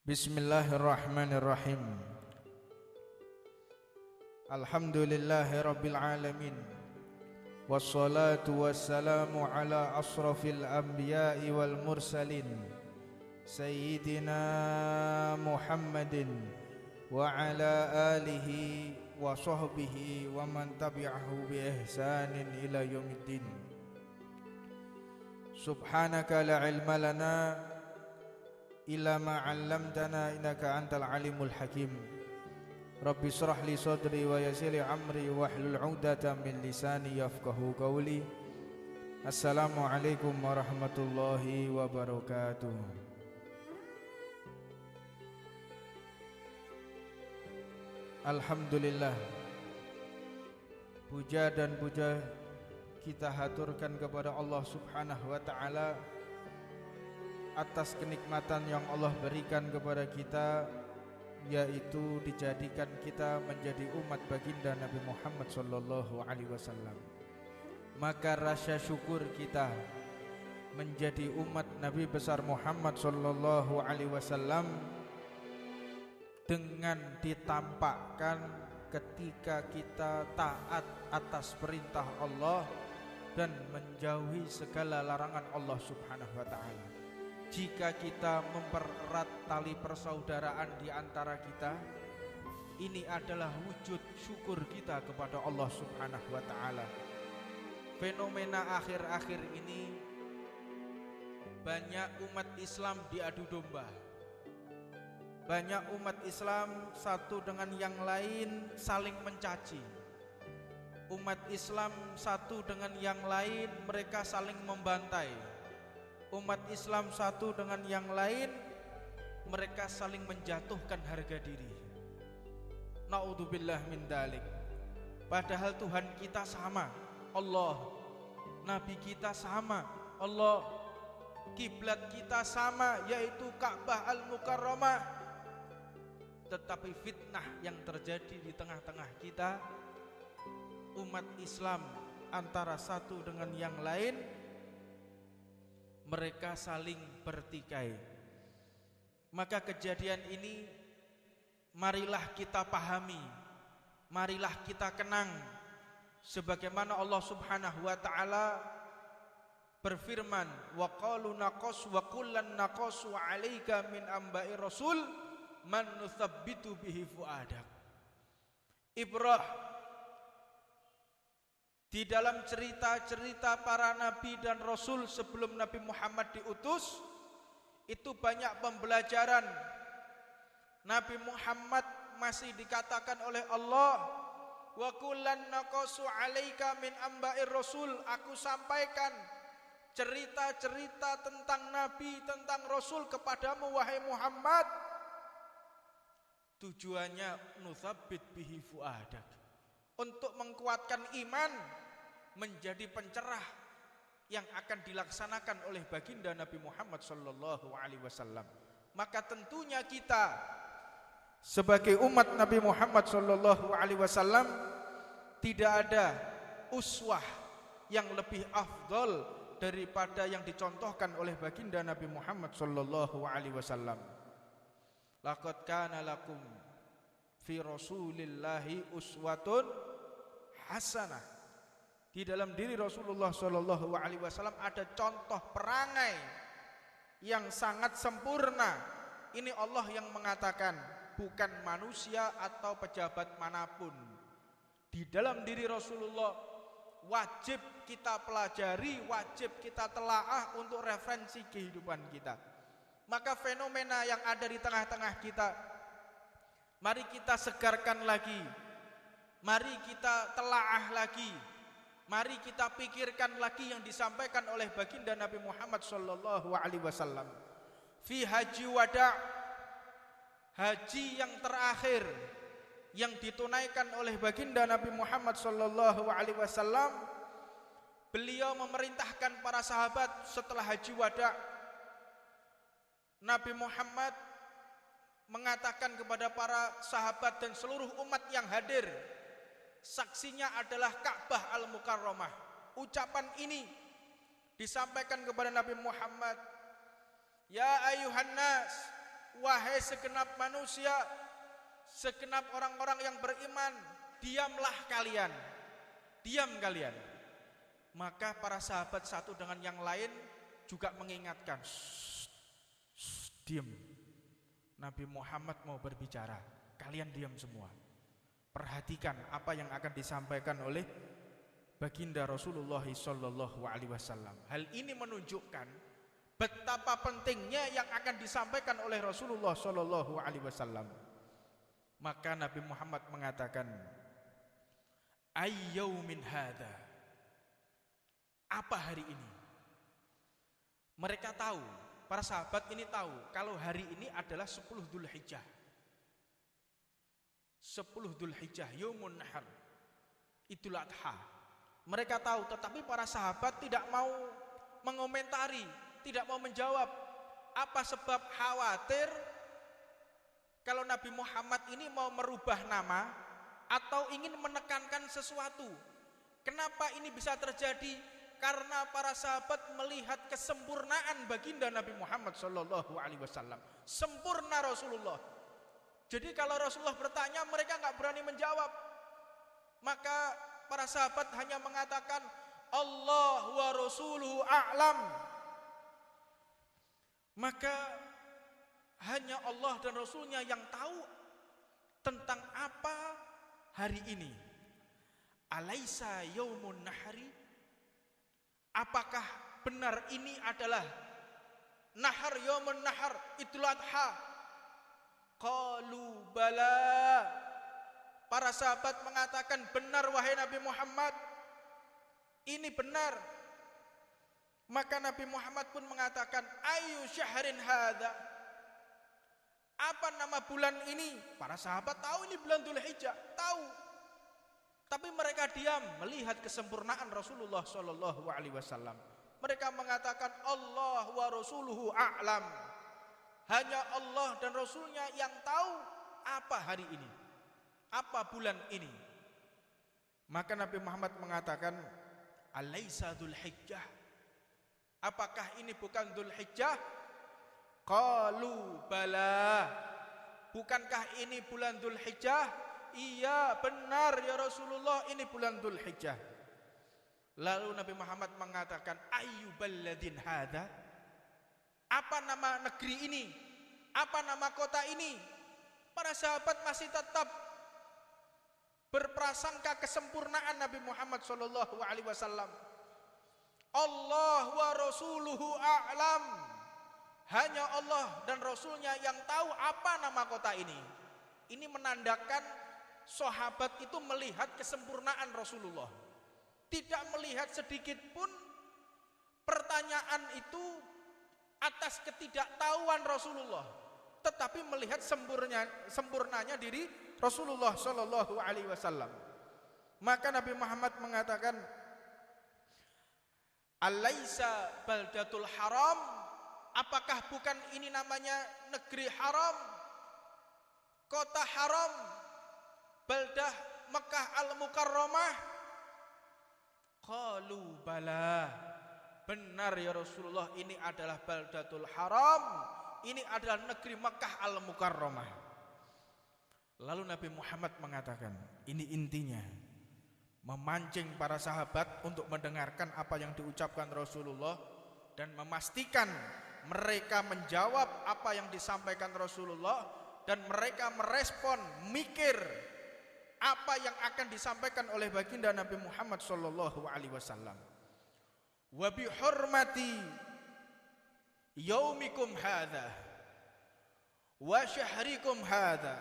Bismillahirrahmanirrahim. Alhamdulillahi rabbil alamin. Wassalatu wassalamu ala asrafil anbiya'i wal mursalin Sayyidina Muhammadin wa ala alihi wa sahbihi wa man tabi'ahu bi ihsanin ila yaumiddin. Subhanaka la ilma lana illa ma 'allamtana innaka antal alimul hakim. Rabbi shrah li sadri wa yassir li amri wahlul 'uqdatam min lisani yafqahu qawli. Assalamualaikum warahmatullahi wabarakatuh. Alhamdulillah, puja dan puja kita haturkan kepada Allah Subhanahu wa taala atas kenikmatan yang Allah berikan kepada kita, yaitu dijadikan kita menjadi umat baginda Nabi Muhammad sallallahu alaihi wasallam. Maka rasa syukur kita menjadi umat Nabi besar Muhammad sallallahu alaihi wasallam dengan ditampakkan ketika kita taat atas perintah Allah dan menjauhi segala larangan Allah Subhanahu wa taala. Jika kita mempererat tali persaudaraan di antara kita, ini adalah wujud syukur kita kepada Allah Subhanahu wa taala. Fenomena akhir-akhir ini banyak umat Islam diadu domba. Banyak umat Islam satu dengan yang lain saling mencaci. Umat Islam satu dengan yang lain mereka saling membantai. Umat Islam satu dengan yang lain mereka saling menjatuhkan harga diri. Naudzubillah min dalik. Padahal Tuhan kita sama, Allah. Nabi kita sama, Allah. Kiblat kita sama, yaitu Ka'bah Al-Mukarramah. Tetapi fitnah yang terjadi di tengah-tengah kita, umat Islam antara satu dengan yang lain mereka saling bertikai. Maka kejadian ini marilah kita pahami, marilah kita kenang, sebagaimana Allah Subhanahu wa taala berfirman, wa qalu naqas wa kullan naqasu 'alaika min amba'i rasul man nuthabbitu bihi fuadak. Ibrah, di dalam cerita-cerita para nabi dan rasul sebelum Nabi Muhammad diutus, itu banyak pembelajaran. Nabi Muhammad masih dikatakan oleh Allah, wa kullan naqasu 'alaika min amba'ir rasul, aku sampaikan cerita-cerita tentang nabi, tentang rasul kepadamu wahai Muhammad. Tujuannya nutsabbit bihi fuadak, untuk menguatkan iman menjadi pencerah yang akan dilaksanakan oleh baginda Nabi Muhammad sallallahu alaihi wasallam. Maka tentunya kita sebagai umat Nabi Muhammad sallallahu alaihi wasallam tidak ada uswah yang lebih afdal daripada yang dicontohkan oleh baginda Nabi Muhammad sallallahu alaihi wasallam. Laqad kana lakum fi rasulillahi uswatun hasanah. Di dalam diri Rasulullah sallallahu alaihi wasallam ada contoh perangai yang sangat sempurna. Ini Allah yang mengatakan, bukan manusia atau pejabat manapun. Di dalam diri Rasulullah wajib kita pelajari, wajib kita telaah untuk referensi kehidupan kita. Maka fenomena yang ada di tengah-tengah kita, mari kita segarkan lagi, mari kita telaah lagi, mari kita pikirkan lagi yang disampaikan oleh baginda Nabi Muhammad sallallahu alaihi wasallam. Fi haji wada', haji yang terakhir yang ditunaikan oleh baginda Nabi Muhammad sallallahu alaihi wasallam, beliau memerintahkan para sahabat setelah haji wada'. Nabi Muhammad mengatakan kepada para sahabat dan seluruh umat yang hadir, saksinya adalah Ka'bah Al-Mukarramah. Ucapan ini disampaikan kepada Nabi Muhammad, ya ayuhan nas, wahai segenap manusia, segenap orang-orang yang beriman, diamlah kalian. Diam kalian. Maka para sahabat satu dengan yang lain juga mengingatkan, diam. Nabi Muhammad mau berbicara, kalian diam semua. Perhatikan apa yang akan disampaikan oleh baginda Rasulullah sallallahu alaihi wasallam. Hal ini menunjukkan betapa pentingnya yang akan disampaikan oleh Rasulullah sallallahu alaihi wasallam. Maka Nabi Muhammad mengatakan, ayyaumin hadza, apa hari ini? Mereka tahu, para sahabat ini tahu kalau hari ini adalah 10 Dzulhijjah. 10 Dzulhijjah, Yaumun Nahar, Idul Adha. Mereka tahu, tetapi para sahabat tidak mau mengomentari, tidak mau menjawab. Apa sebab? Khawatir kalau Nabi Muhammad ini mau merubah nama atau ingin menekankan sesuatu. Kenapa ini bisa terjadi? Karena para sahabat melihat kesempurnaan baginda Nabi Muhammad sallallahu alaihi wasallam. Sempurna Rasulullah. Jadi kalau Rasulullah bertanya, mereka nggak berani menjawab. Maka para sahabat hanya mengatakan, Allah wa rasuluhu a'lam. Maka hanya Allah dan Rasulnya yang tahu tentang apa hari ini. Alaisa yaumun nahri? Apakah benar ini adalah nahar, yaumun nahar, Idul Adha? Qalu bala. Para sahabat mengatakan, benar wahai Nabi Muhammad, ini benar. Maka Nabi Muhammad pun mengatakan, ayu syahrin hadza, apa nama bulan ini? Para sahabat tahu ini bulan Dzulhijjah, tahu. Tapi mereka diam melihat kesempurnaan Rasulullah sallallahu alaihi wasallam. Mereka mengatakan, Allah wa rasuluhu a'lam. Hanya Allah dan Rasulnya yang tahu apa hari ini, apa bulan ini. Maka Nabi Muhammad mengatakan, alaisa Dzulhijjah? Apakah ini bukan Dzulhijjah? Qalu bala. Bukankah ini bulan Dzulhijjah? Iya, benar ya Rasulullah, ini bulan Dzulhijjah. Lalu Nabi Muhammad mengatakan, ayyu balladin hadza? Apa nama negeri ini? Apa nama kota ini? Para sahabat masih tetap berprasangka kesempurnaan Nabi Muhammad sallallahu alaihi wasallam. Allah wa rasuluhu a'lam. Hanya Allah dan Rasulnya yang tahu apa nama kota ini. Ini menandakan sahabat itu melihat kesempurnaan Rasulullah. Tidak melihat sedikit pun pertanyaan itu atas ketidaktahuan Rasulullah, tetapi melihat sempurnanya diri Rasulullah sallallahu alaihi wasallam. Maka Nabi Muhammad mengatakan, alaisa baldatul haram? Apakah bukan ini namanya negeri haram, kota haram, baldah Mekah al-Mukarramah? Qalu bala. Benar ya Rasulullah, ini adalah baldatul haram, ini adalah negeri Mekah al-Mukarramah. Lalu Nabi Muhammad mengatakan, ini intinya memancing para sahabat untuk mendengarkan apa yang diucapkan Rasulullah dan memastikan mereka menjawab apa yang disampaikan Rasulullah dan mereka merespon, mikir apa yang akan disampaikan oleh baginda Nabi Muhammad sallallahu alaihi wasallam. Wa bi hurmati yaumikum hadza wa syahrikum hadza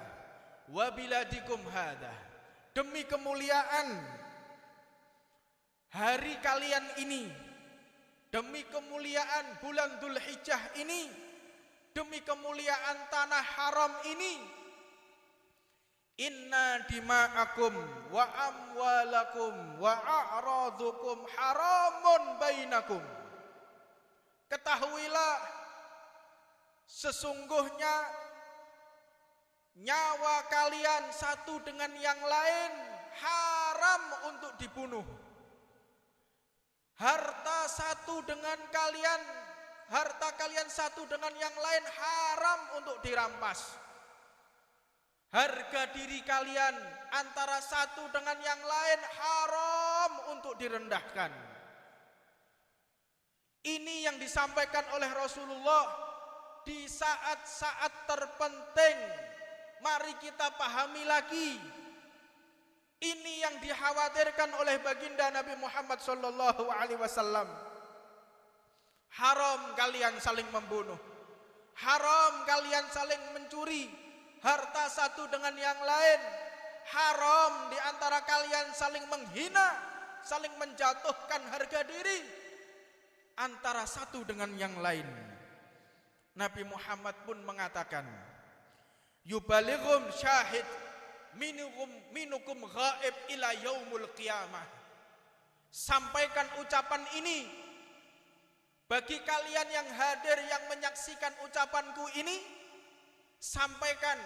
wa biladikum hadza, demi kemuliaan hari kalian ini, demi kemuliaan bulan Dzulhijjah ini, demi kemuliaan tanah haram ini, inna dima'akum wa amwalakum wa a'radukum haramun bainakum. Ketahuilah, sesungguhnya nyawa kalian satu dengan yang lain haram untuk dibunuh. Harta satu dengan kalian harta kalian satu dengan yang lain haram untuk dirampas. Harga diri kalian antara satu dengan yang lain haram untuk direndahkan. Ini yang disampaikan oleh Rasulullah di saat-saat terpenting. Mari kita pahami lagi. Ini yang dikhawatirkan oleh baginda Nabi Muhammad sallallahu alaihi wasallam. Haram kalian saling membunuh. Haram kalian saling mencuri harta satu dengan yang lain. Haram di antara kalian saling menghina, saling menjatuhkan harga diri antara satu dengan yang lain. Nabi Muhammad pun mengatakan, yubalighum syahid minukum ghaib ila yaumul qiyamah. Sampaikan ucapan ini bagi kalian yang hadir, yang menyaksikan ucapanku ini. Sampaikan,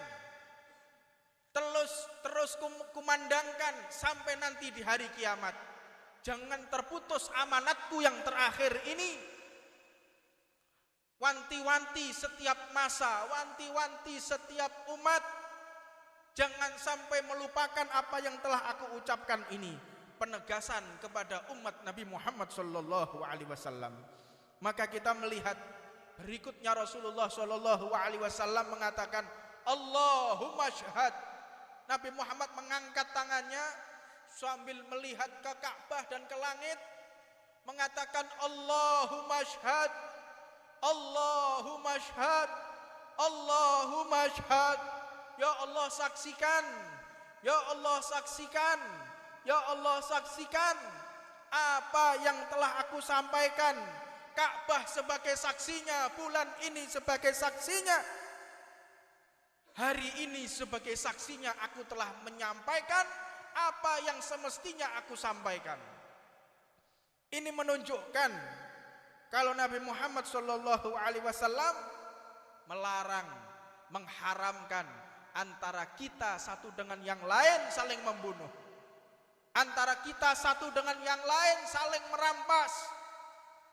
terus kumandangkan sampai nanti di hari kiamat. Jangan terputus amanatku yang terakhir ini. Wanti-wanti setiap masa, wanti-wanti setiap umat, jangan sampai melupakan apa yang telah aku ucapkan ini. Penegasan kepada umat Nabi Muhammad sallallahu alaihi wasallam. Maka kita melihat berikutnya Rasulullah sallallahu alaihi wasallam mengatakan, Allahumma syahad. Nabi Muhammad mengangkat tangannya sambil melihat ke Ka'bah dan ke langit, mengatakan, Allahumma syahad, Allahumma syahad, Allahumma syahad. Ya Allah saksikan, ya Allah saksikan, ya Allah saksikan apa yang telah aku sampaikan. Ka'bah sebagai saksinya, bulan ini sebagai saksinya, hari ini sebagai saksinya, aku telah menyampaikan apa yang semestinya aku sampaikan. Ini menunjukkan kalau Nabi Muhammad sallallahu alaihi wasallam melarang, mengharamkan antara kita satu dengan yang lain saling membunuh, antara kita satu dengan yang lain saling merampas,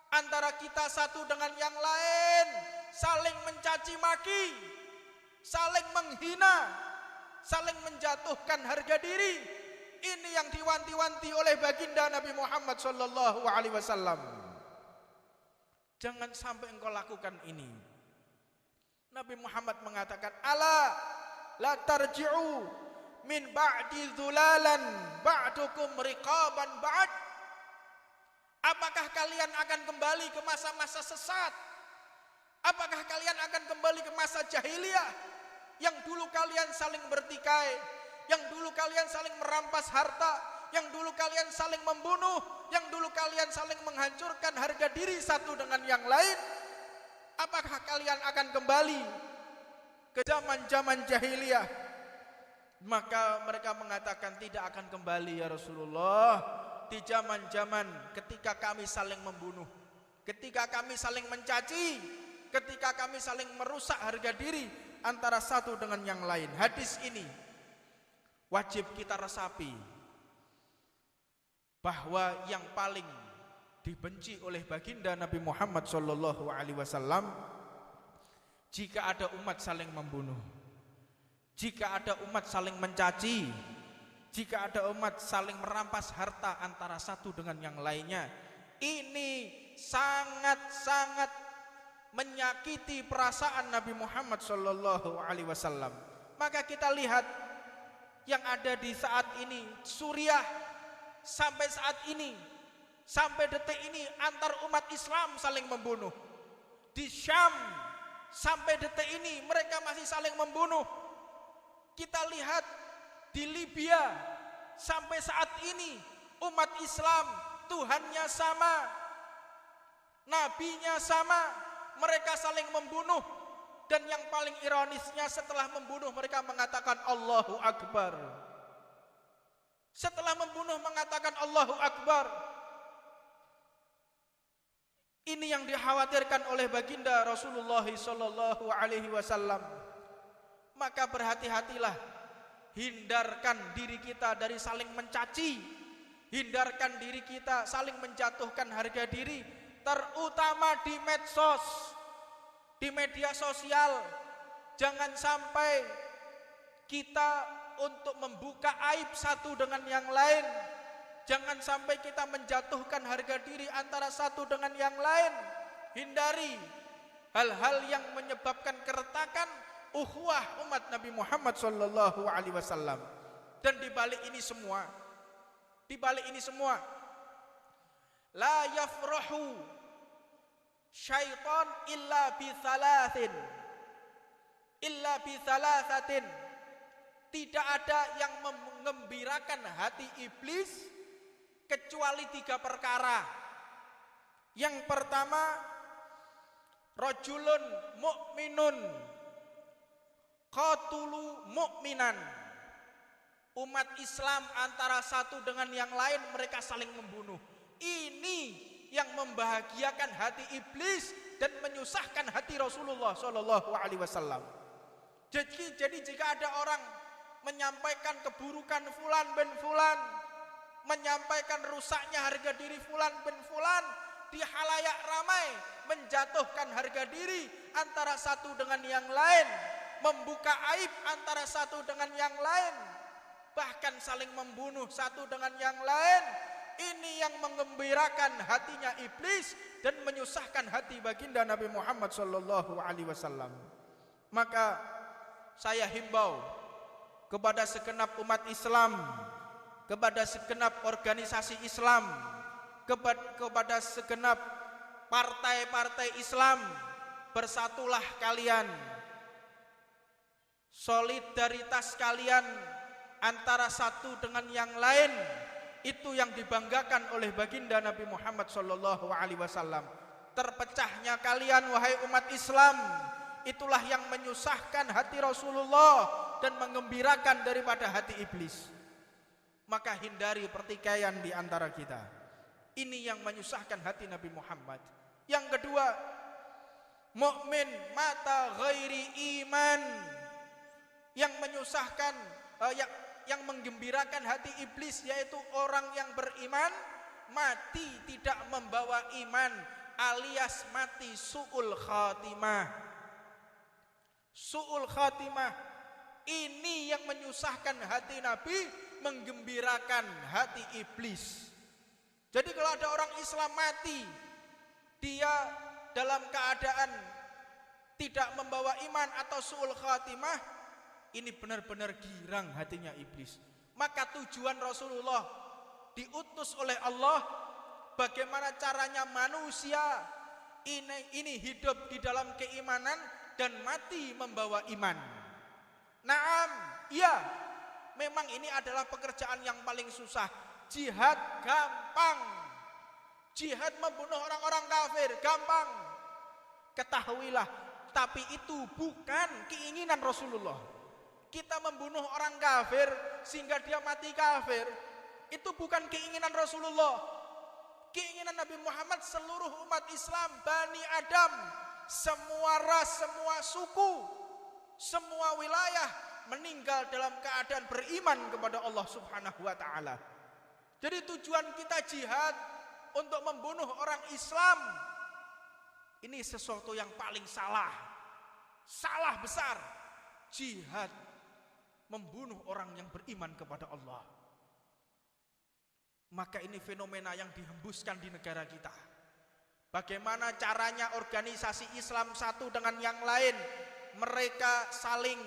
antara kita satu dengan yang lain saling mencaci maki, saling menghina, saling menjatuhkan harga diri. Ini yang diwanti-wanti oleh baginda Nabi Muhammad sallallahu alaihi wasallam. Jangan sampai engkau lakukan ini. Nabi Muhammad mengatakan, ala la tarji'u min ba'di dhulalan ba'dukum riqaban ba'd. Apakah kalian akan kembali ke masa-masa sesat? Apakah kalian akan kembali ke masa jahiliyah yang dulu kalian saling bertikai, yang dulu kalian saling merampas harta, yang dulu kalian saling membunuh, yang dulu kalian saling menghancurkan harga diri satu dengan yang lain? Apakah kalian akan kembali ke zaman-zaman jahiliyah? Maka mereka mengatakan, tidak akan kembali ya Rasulullah. Di zaman-zaman ketika kami saling membunuh, ketika kami saling mencaci, ketika kami saling merusak harga diri antara satu dengan yang lain. Hadis ini wajib kita resapi bahwa yang paling dibenci oleh baginda Nabi Muhammad sallallahu alaihi wasallam jika ada umat saling membunuh, jika ada umat saling mencaci, jika ada umat saling merampas harta antara satu dengan yang lainnya. Ini sangat-sangat menyakiti perasaan Nabi Muhammad sallallahu alaihi wasallam. Maka kita lihat yang ada di saat ini, Suriah sampai saat ini, sampai detik ini antar umat Islam saling membunuh. Di Syam sampai detik ini mereka masih saling membunuh. Kita lihat di Libya sampai saat ini umat Islam Tuhannya sama, nabinya sama, mereka saling membunuh. Dan yang paling ironisnya, setelah membunuh mereka mengatakan Allahu Akbar. Setelah membunuh mengatakan Allahu Akbar. Ini yang dikhawatirkan oleh baginda Rasulullah sallallahu alaihi wasallam. Maka berhati-hatilah, hindarkan diri kita dari saling mencaci, hindarkan diri kita saling menjatuhkan harga diri terutama di medsos, di media sosial. Jangan sampai kita untuk membuka aib satu dengan yang lain. Jangan sampai kita menjatuhkan harga diri antara satu dengan yang lain. Hindari hal-hal yang menyebabkan keretakan ukhuwah umat Nabi Muhammad sallallahu alaihi wasallam. Dan di balik ini semua, la yafrahu syaitan illa bi thalathatin. Tidak ada yang mengembirakan hati iblis kecuali 3 perkara. Yang pertama, rajulun mu'minun qatulu mu'minan. Umat Islam antara satu dengan yang lain mereka saling membunuh. Ini yang membahagiakan hati iblis dan menyusahkan hati Rasulullah sallallahu alaihi wasallam. Jadi jika ada orang menyampaikan keburukan fulan bin fulan, menyampaikan rusaknya harga diri fulan bin fulan di halayak ramai, menjatuhkan harga diri antara satu dengan yang lain, membuka aib antara satu dengan yang lain, bahkan saling membunuh satu dengan yang lain, ini yang mengembirakan hatinya iblis dan menyusahkan hati baginda Nabi Muhammad sallallahu alaihi wasallam. Maka saya himbau kepada segenap umat Islam, kepada segenap organisasi Islam, kepada segenap partai-partai Islam, bersatulah kalian. Solidaritas kalian antara satu dengan yang lain, itu yang dibanggakan oleh baginda Nabi Muhammad sallallahu alaihi wasallam. Terpecahnya kalian wahai umat Islam, itulah yang menyusahkan hati Rasulullah dan mengembirakan daripada hati iblis. Maka hindari pertikaian di antara kita. Ini yang menyusahkan hati Nabi Muhammad. Yang kedua, mukmin mata ghairi iman. Yang menyusahkan, yang menggembirakan hati iblis, yaitu orang yang beriman mati tidak membawa iman, alias mati su'ul khatimah. Su'ul khatimah ini yang menyusahkan hati Nabi, menggembirakan hati iblis. Jadi kalau ada orang Islam mati, dia dalam keadaan tidak membawa iman atau su'ul khatimah, ini benar-benar girang hatinya iblis. Maka tujuan Rasulullah diutus oleh Allah, bagaimana caranya manusia ini hidup di dalam keimanan dan mati membawa iman. Naam, iya, memang ini adalah pekerjaan yang paling susah. Jihad gampang, jihad membunuh orang-orang kafir gampang. Ketahuilah, tapi itu bukan keinginan Rasulullah. Kita membunuh orang kafir sehingga dia mati kafir, itu bukan keinginan Rasulullah. Keinginan Nabi Muhammad, seluruh umat Islam, Bani Adam, semua ras, semua suku, semua wilayah meninggal dalam keadaan beriman kepada Allah Subhanahu wa ta'ala. Jadi tujuan kita jihad untuk membunuh orang Islam, ini sesuatu yang paling salah. Salah besar. Jihad membunuh orang yang beriman kepada Allah. Maka ini fenomena yang dihembuskan di negara kita. Bagaimana caranya organisasi Islam satu dengan yang lain, mereka saling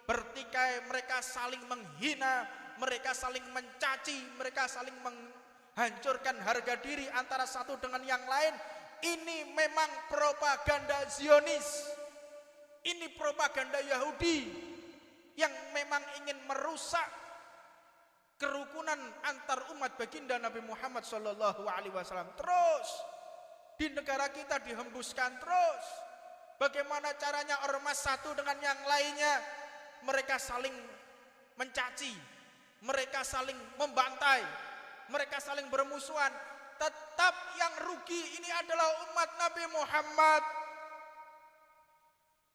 bertikai, mereka saling menghina, mereka saling mencaci, mereka saling menghancurkan harga diri antara satu dengan yang lain. Ini memang propaganda Zionis, ini propaganda Yahudi yang memang ingin merusak kerukunan antar umat baginda Nabi Muhammad sallallahu alaihi wasallam. Terus di negara kita dihembuskan terus. Bagaimana caranya ormas satu dengan yang lainnya, mereka saling mencaci, mereka saling membantai, mereka saling bermusuhan. Tetap yang rugi ini adalah umat Nabi Muhammad.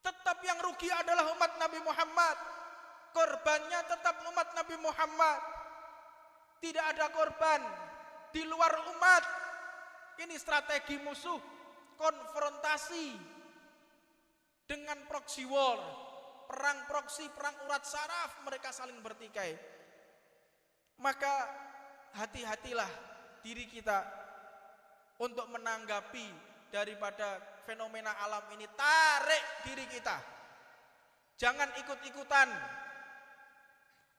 Tetap yang rugi adalah umat Nabi Muhammad. Korbannya tetap umat Nabi Muhammad. Tidak ada korban di luar umat. Ini strategi musuh, konfrontasi dengan proxy war, perang proksi, perang urat saraf, mereka saling bertikai. Maka hati-hatilah diri kita untuk menanggapi daripada fenomena alam ini. Tarik diri kita, jangan ikut-ikutan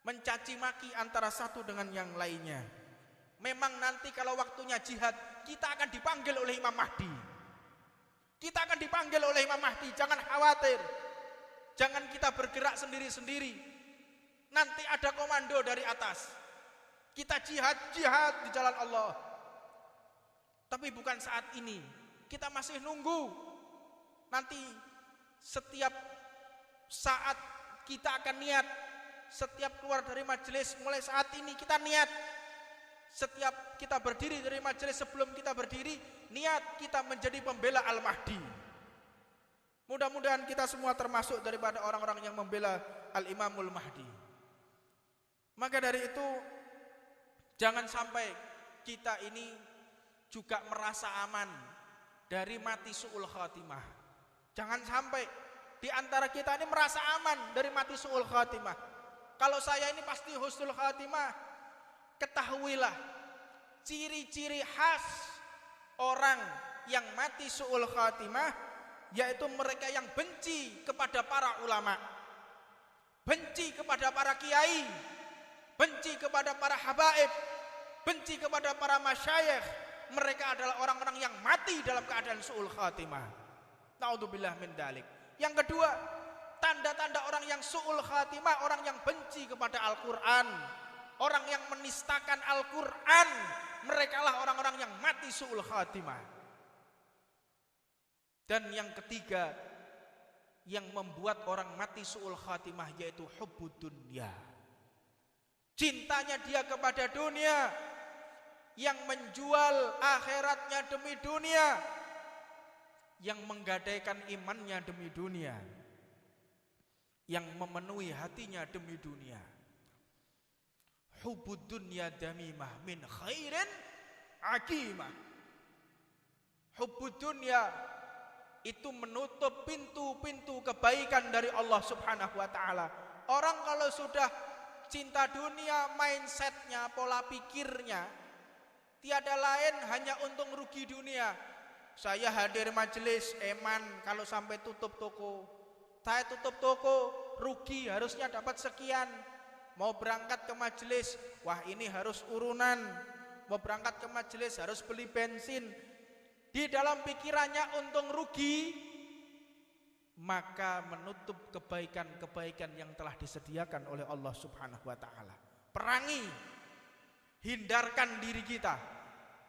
mencaci maki antara satu dengan yang lainnya. Memang nanti kalau waktunya jihad, kita akan dipanggil oleh Imam Mahdi. Kita akan dipanggil oleh Imam Mahdi, jangan khawatir. Jangan kita bergerak sendiri-sendiri. Nanti ada komando dari atas. Kita jihad di jalan Allah. Tapi bukan saat ini. Kita masih nunggu. Nanti setiap saat kita akan niat. Setiap keluar dari majelis, mulai saat ini kita niat. Setiap kita berdiri dari majelis, sebelum kita berdiri, niat kita menjadi pembela Al-Mahdi. Mudah-mudahan kita semua termasuk daripada orang-orang yang membela Al-Imamul Mahdi. Maka dari itu, jangan sampai kita ini juga merasa aman dari mati su'ul khatimah. Jangan sampai di antara kita ini merasa aman dari mati su'ul khatimah. Kalau saya ini pasti husnul khatimah, ketahuilah ciri-ciri khas orang yang mati su'ul khatimah, yaitu mereka yang benci kepada para ulama, benci kepada para kiai, benci kepada para habaib, benci kepada para masyayikh. Mereka adalah orang-orang yang mati dalam keadaan su'ul khatimah. Na'udzubillah min dalik. Yang kedua, tanda-tanda orang yang su'ul khatimah, orang yang benci kepada Al-Quran, orang yang menistakan Al-Quran, mereka lah orang-orang yang mati su'ul khatimah. Dan yang ketiga, yang membuat orang mati su'ul khatimah, yaitu hubbud dunya. Cintanya dia kepada dunia, yang menjual akhiratnya demi dunia, yang menggadaikan imannya demi dunia, yang memenuhi hatinya demi dunia. Hubbud dunya damimah min khairin akimah. Hubbud dunya itu menutup pintu-pintu kebaikan dari Allah Subhanahu wa ta'ala. Orang kalau sudah cinta dunia, mindsetnya, pola pikirnya tiada lain hanya untung rugi dunia. Saya hadir majelis eman, kalau sampai tutup toko, saya tutup toko, rugi, harusnya dapat sekian. Mau berangkat ke majelis, wah ini harus urunan. Mau berangkat ke majelis harus beli bensin. Di dalam pikirannya untung rugi, maka menutup kebaikan-kebaikan yang telah disediakan oleh Allah Subhanahu wa ta'ala. Perangi, hindarkan diri kita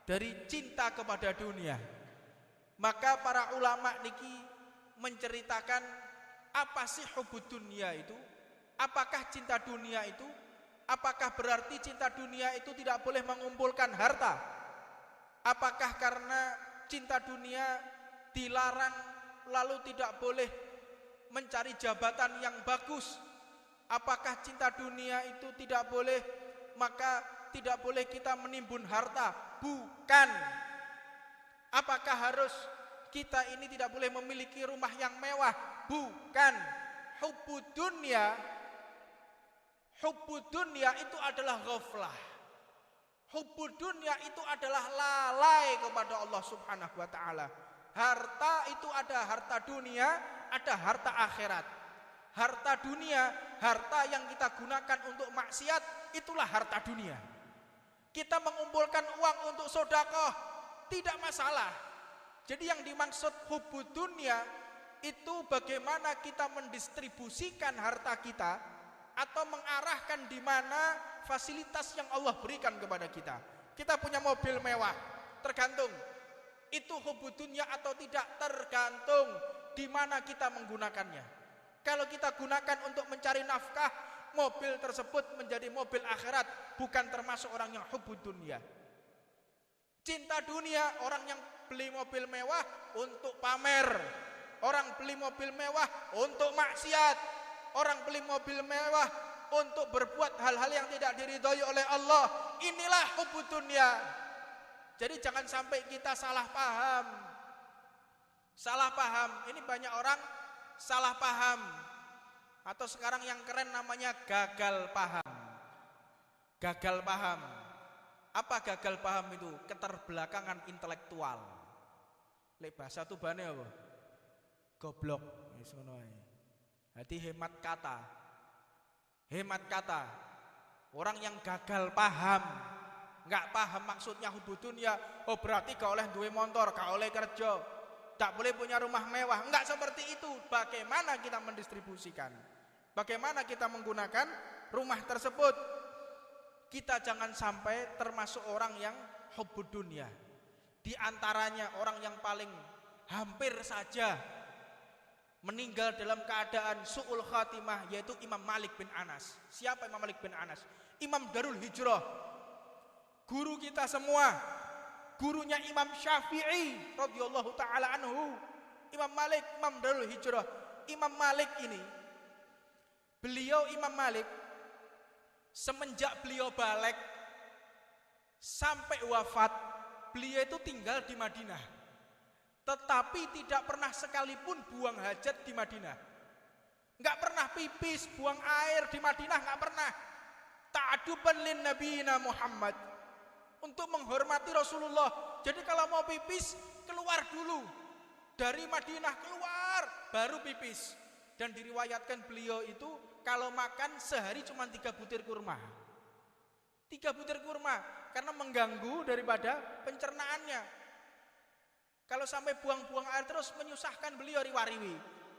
dari cinta kepada dunia. Maka para ulama niki menceritakan apa sih hubbud dunya itu? Apakah cinta dunia itu? Apakah berarti cinta dunia itu tidak boleh mengumpulkan harta? Apakah karena cinta dunia dilarang lalu tidak boleh mencari jabatan yang bagus? Apakah cinta dunia itu tidak boleh, maka tidak boleh kita menimbun harta? Bukan. Apakah harus kita ini tidak boleh memiliki rumah yang mewah? Bukan. Hubbud dunya itu adalah ghaflah. Hubbud dunya itu adalah lalai kepada Allah Subhanahu wa ta'ala. Harta itu ada harta dunia, ada harta akhirat. Harta dunia, harta yang kita gunakan untuk maksiat, itulah harta dunia. Kita mengumpulkan uang untuk sedekah, tidak masalah. Jadi yang dimaksud hubbud dunya itu bagaimana kita mendistribusikan harta kita, atau mengarahkan di mana fasilitas yang Allah berikan kepada kita. Kita punya mobil mewah, tergantung itu hubbud dunya atau tidak, tergantung di mana kita menggunakannya. Kalau kita gunakan untuk mencari nafkah, mobil tersebut menjadi mobil akhirat, bukan termasuk orang yang hubbud dunya. Cinta dunia, orang yang beli mobil mewah untuk pamer, orang beli mobil mewah untuk maksiat, orang beli mobil mewah untuk berbuat hal-hal yang tidak diridhoi oleh Allah. Inilah hubbud dunya. Jadi jangan sampai kita salah paham. Salah paham, ini banyak orang salah paham. Atau sekarang yang keren namanya gagal paham. Gagal paham. Apa gagal paham itu? Keterbelakangan intelektual. Lek bahasa tuh bane apa? Goblok. Hati hemat kata. Hemat kata. Orang yang gagal paham, nggak paham maksudnya hubudun ya. Oh berarti gak oleh duwe motor, gak oleh kerja, tak boleh punya rumah mewah. Enggak seperti itu. Bagaimana kita mendistribusikan? Bagaimana kita menggunakan rumah tersebut? Kita jangan sampai termasuk orang yang hubbud dunya. Di antaranya orang yang paling hampir saja meninggal dalam keadaan su'ul khatimah yaitu Imam Malik bin Anas. Siapa Imam Malik bin Anas? Imam Darul Hijrah. Guru kita semua. Gurunya Imam Syafi'i radhiyallahu taala anhu. Imam Malik, Imam Darul Hijrah. Imam Malik ini, beliau Imam Malik semenjak beliau balik sampai wafat, beliau itu tinggal di Madinah. Tetapi tidak pernah sekalipun buang hajat di Madinah. Enggak pernah pipis, buang air di Madinah, enggak pernah. Ta'aduban lin nabiyina Muhammad, untuk menghormati Rasulullah. Jadi kalau mau pipis, keluar dulu dari Madinah, keluar baru pipis. Dan diriwayatkan beliau itu kalau makan sehari cuma 3 butir kurma. 3 butir kurma karena mengganggu daripada pencernaannya. Kalau sampai buang-buang air terus menyusahkan beliau riwariwi.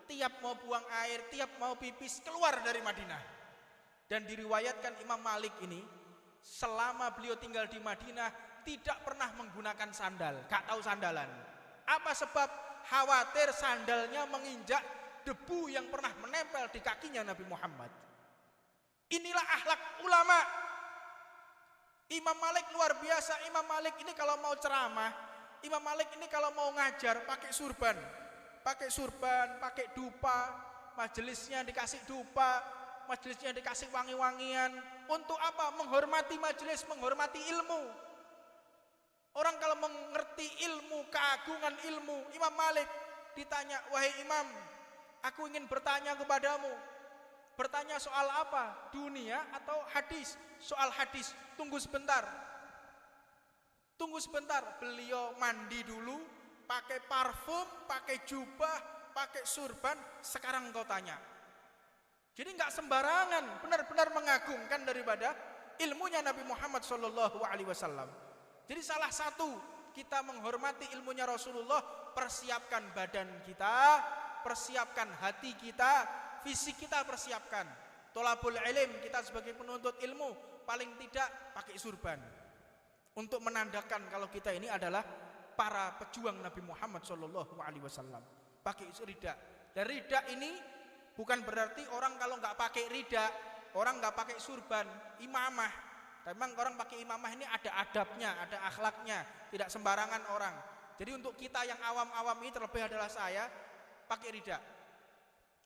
Tiap mau buang air, tiap mau pipis keluar dari Madinah. Dan diriwayatkan Imam Malik ini selama beliau tinggal di Madinah tidak pernah menggunakan sandal, gak tahu sandalan. Apa sebab? Khawatir sandalnya menginjak debu yang pernah menempel di kakinya Nabi Muhammad. Inilah akhlak ulama. Imam Malik luar biasa. Imam Malik ini kalau mau ceramah, Imam Malik ini kalau mau ngajar pakai surban, pakai dupa, majelisnya dikasih dupa, majelisnya dikasih wangi-wangian. Untuk apa? Menghormati majelis, menghormati ilmu. Orang kalau mengerti ilmu, keagungan ilmu, Imam Malik ditanya, wahai Imam, aku ingin bertanya kepadamu. Bertanya soal apa? Dunia atau hadis? Soal hadis. Tunggu sebentar. Tunggu sebentar. Beliau mandi dulu, pakai parfum, pakai jubah, pakai surban. Sekarang engkau tanya. Jadi enggak sembarangan, benar-benar mengagungkan daripada ilmunya Nabi Muhammad SAW. Jadi salah satu kita menghormati ilmunya Rasulullah, persiapkan badan kita, persiapkan hati kita, fisik kita persiapkan. Tolabul ilm, kita sebagai penuntut ilmu paling tidak pakai surban untuk menandakan kalau kita ini adalah para pejuang Nabi Muhammad SAW. Pakai rida. Dan rida ini bukan berarti orang kalau nggak pakai rida, orang nggak pakai surban, imamah. Memang orang pakai imamah ini ada adabnya, ada akhlaknya, tidak sembarangan orang. Jadi untuk kita yang awam-awam ini, terlebih adalah saya, pakai rida.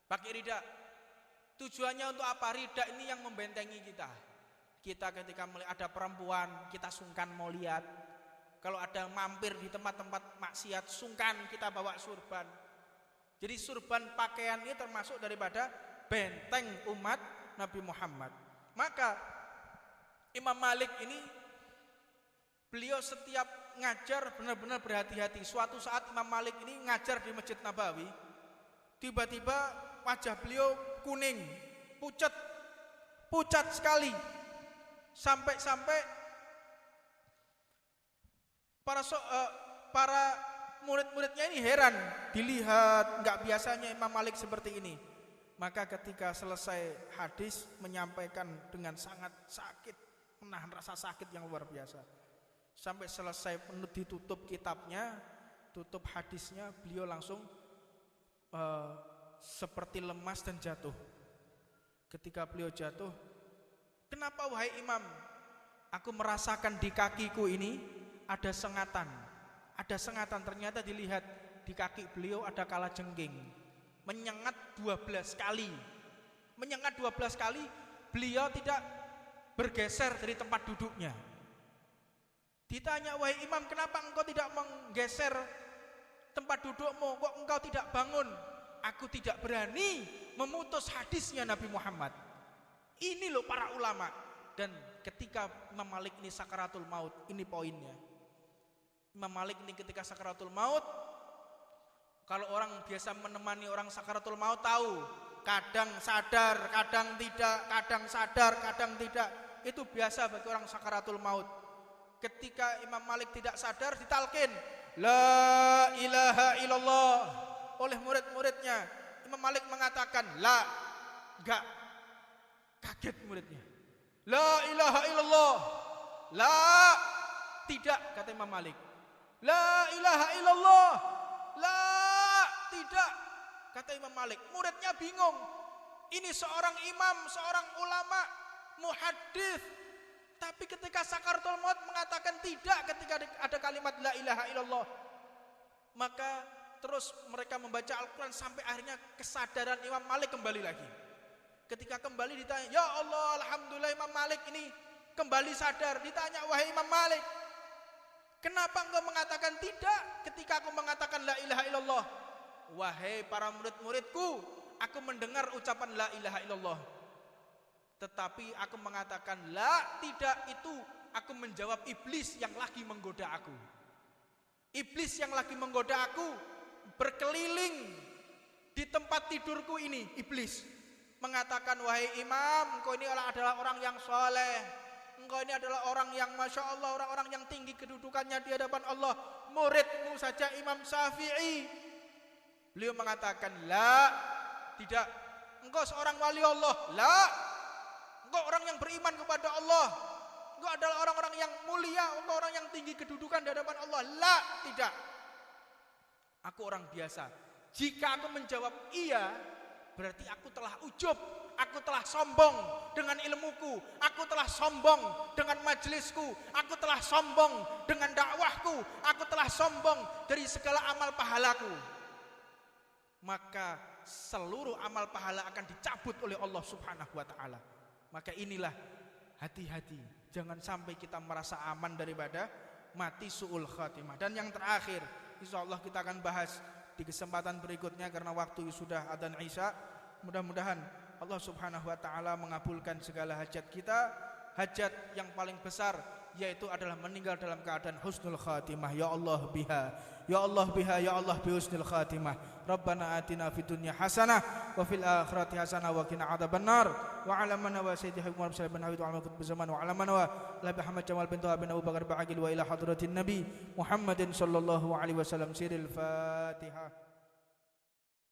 Pakai rida. Tujuannya untuk apa? Rida ini yang membentengi kita. Kita ketika melihat ada perempuan, kita sungkan mau lihat. Kalau ada mampir di tempat-tempat maksiat, sungkan kita bawa surban. Jadi surban pakaian ini termasuk daripada benteng umat Nabi Muhammad. Maka Imam Malik ini beliau setiap ngajar benar-benar berhati-hati. Suatu saat Imam Malik ini ngajar di Masjid Nabawi, tiba-tiba wajah beliau kuning, pucat sekali. Sampai-sampai para murid-muridnya ini heran, dilihat nggak biasanya Imam Malik seperti ini. Maka ketika selesai hadis menyampaikan dengan sangat sakit, menahan rasa sakit yang luar biasa. Sampai selesai ditutup kitabnya, tutup hadisnya, beliau langsung seperti lemas dan jatuh. Ketika beliau jatuh, kenapa wahai Imam? Aku merasakan di kakiku ini ada sengatan. Ada sengatan, ternyata dilihat di kaki beliau ada kalajengking. Menyengat 12 kali. Menyengat 12 kali, beliau tidak bergeser dari tempat duduknya. Ditanya, wahai imam, kenapa engkau tidak menggeser tempat dudukmu? Kok engkau tidak bangun? Aku tidak berani memutus hadisnya Nabi Muhammad. Ini loh para ulama. Dan ketika Imam Malik ini sakaratul maut, ini poinnya. Imam Malik ini ketika sakaratul maut, kalau orang biasa menemani orang sakaratul maut tahu, kadang sadar, kadang tidak, kadang sadar, kadang tidak. Itu biasa bagi orang sakaratul maut. Ketika Imam Malik tidak sadar, ditalkin la ilaha illallah oleh murid-muridnya. Imam Malik mengatakan la, enggak. Kaget muridnya. La ilaha illallah. La, tidak, kata Imam Malik. La ilaha illallah. La, tidak, kata Imam Malik. Muridnya bingung. Ini seorang imam, seorang ulama, muhaddits, tapi ketika sakaratul maut mengatakan tidak ketika ada kalimat la ilaha illallah. Maka terus mereka membaca Al-Quran sampai akhirnya kesadaran Imam Malik kembali lagi. Ketika kembali ditanya, ya Allah, alhamdulillah Imam Malik ini kembali sadar. Ditanya, wahai Imam Malik, kenapa engkau mengatakan tidak ketika aku mengatakan la ilaha illallah? Wahai para murid-muridku, aku mendengar ucapan la ilaha illallah, tetapi aku mengatakan la, tidak, itu aku menjawab iblis yang lagi menggoda aku. Iblis yang lagi menggoda aku berkeliling di tempat tidurku ini. Iblis mengatakan, wahai imam, engkau ini adalah orang yang soleh, engkau ini adalah orang yang masya Allah, orang-orang yang tinggi kedudukannya di hadapan Allah. Muridmu saja Imam Syafi'i, beliau mengatakan la, tidak, engkau seorang wali Allah, la, engkau orang yang beriman kepada Allah, engkau adalah orang-orang yang mulia, engkau orang yang tinggi kedudukan di hadapan Allah. La, tidak, aku orang biasa. Jika aku menjawab iya, berarti aku telah ujub, aku telah sombong dengan ilmuku, aku telah sombong dengan majelisku, aku telah sombong dengan dakwahku, aku telah sombong dari segala amal pahalaku. Maka seluruh amal pahala akan dicabut oleh Allah Subhanahu wa ta'ala. Maka inilah, hati-hati, jangan sampai kita merasa aman daripada mati su'ul khatimah. Dan yang terakhir, insyaallah kita akan bahas di kesempatan berikutnya karena waktu sudah adzan Isya. Mudah-mudahan Allah Subhanahu wa ta'ala mengabulkan segala hajat kita. Hajat yang paling besar yaitu adalah meninggal dalam keadaan husnul khatimah. Ya Allah biha, ya Allah biha, ya Allah bi husnul khatimah. Rabbana atina fid dunya hasanah wa fil akhirati hasanah wa qina adzabannar. Wa ala man wa sayyidina Muhammad sallallahu alaihi wa sallam zaman wa ala man wa la Muhammad Jamal bin Abi Bakar Ba'agil wa ila hadratin Nabi Muhammadin sallallahu alaihi wasallam. Siril Fatihah.